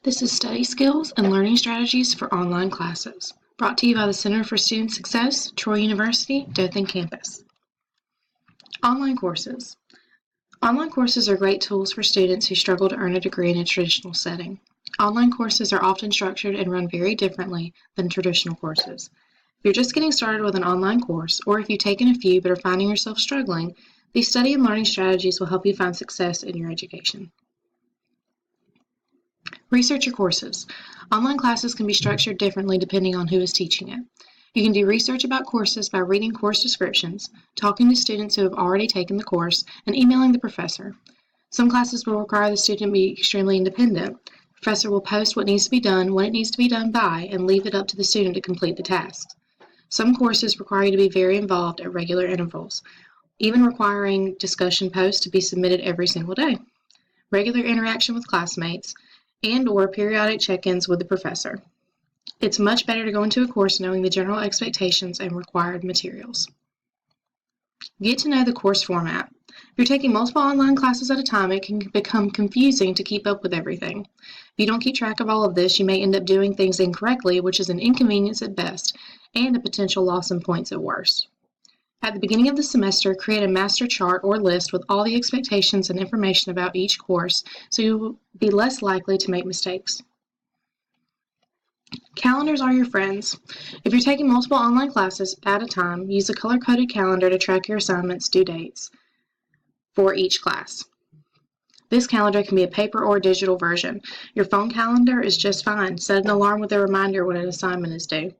This is Study Skills and Learning Strategies for Online Classes, brought to you by the Center for Student Success, Troy University, Dothan Campus. Online courses. Online courses are great tools for students who struggle to earn a degree in a traditional setting. Online courses are often structured and run very differently than traditional courses. If you're just getting started with an online course, or if you've taken a few but are finding yourself struggling, these study and learning strategies will help you find success in your education. Research your courses. Online classes can be structured differently depending on who is teaching it. You can do research about courses by reading course descriptions, talking to students who have already taken the course, and emailing the professor. Some classes will require the student to be extremely independent. The professor will post what needs to be done, when it needs to be done by, and leave it up to the student to complete the tasks. Some courses require you to be very involved at regular intervals, even requiring discussion posts to be submitted every single day. Regular interaction with classmates, and/or periodic check-ins with the professor. It's much better to go into a course knowing the general expectations and required materials. Get to know the course format. If you're taking multiple online classes at a time, it can become confusing to keep up with everything. If you don't keep track of all of this, you may end up doing things incorrectly, which is an inconvenience at best and a potential loss in points at worst. At the beginning of the semester, create a master chart or list with all the expectations and information about each course, so you will be less likely to make mistakes. Calendars are your friends. If you're taking multiple online classes at a time, use a color-coded calendar to track your assignments' due dates for each class. This calendar can be a paper or digital version. Your phone calendar is just fine. Set an alarm with a reminder when an assignment is due.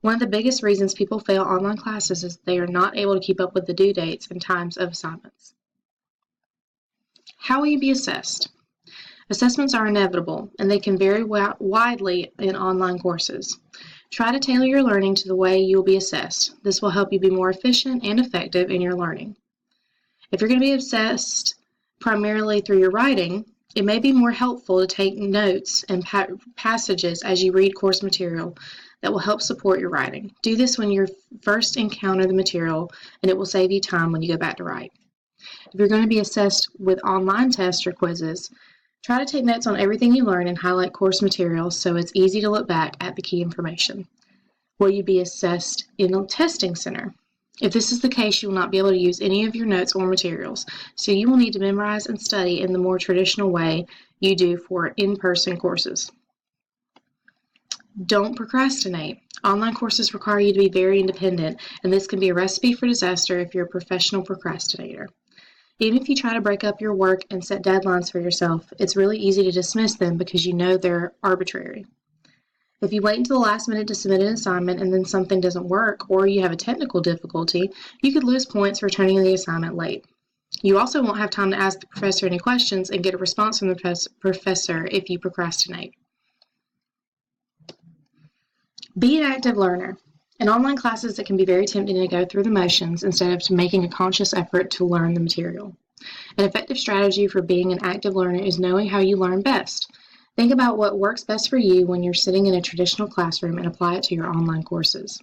One of the biggest reasons people fail online classes is they are not able to keep up with the due dates and times of assignments. How will you be assessed? Assessments are inevitable, and they can vary widely in online courses. Try to tailor your learning to the way you will be assessed. This will help you be more efficient and effective in your learning. If you're going to be assessed primarily through your writing, it may be more helpful to take notes and passages as you read course material that will help support your writing. Do this when you first encounter the material, and it will save you time when you go back to write. If you're going to be assessed with online tests or quizzes, try to take notes on everything you learn and highlight course material so it's easy to look back at the key information. Will you be assessed in a testing center? If this is the case, you will not be able to use any of your notes or materials, so you will need to memorize and study in the more traditional way you do for in-person courses. Don't procrastinate. Online courses require you to be very independent, and this can be a recipe for disaster if you're a professional procrastinator. Even if you try to break up your work and set deadlines for yourself, it's really easy to dismiss them because you know they're arbitrary. If you wait until the last minute to submit an assignment and then something doesn't work, or you have a technical difficulty, you could lose points for turning the assignment late. You also won't have time to ask the professor any questions and get a response from the professor if you procrastinate. Be an active learner. In online classes, it can be very tempting to go through the motions instead of making a conscious effort to learn the material. An effective strategy for being an active learner is knowing how you learn best. Think about what works best for you when you're sitting in a traditional classroom and apply it to your online courses.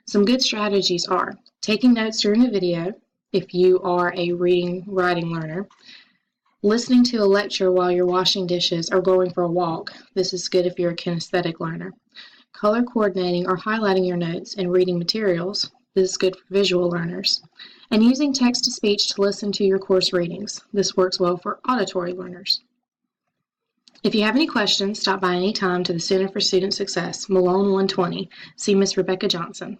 Some good strategies are taking notes during a video, if you are a writing learner, listening to a lecture while you're washing dishes or going for a walk. This is good if you're a kinesthetic learner. Color coordinating or highlighting your notes and reading materials. This is good for visual learners. And using text-to-speech to listen to your course readings. This works well for auditory learners. If you have any questions, stop by any time to the Center for Student Success, Malone 120. See Ms. Rebecca Johnson.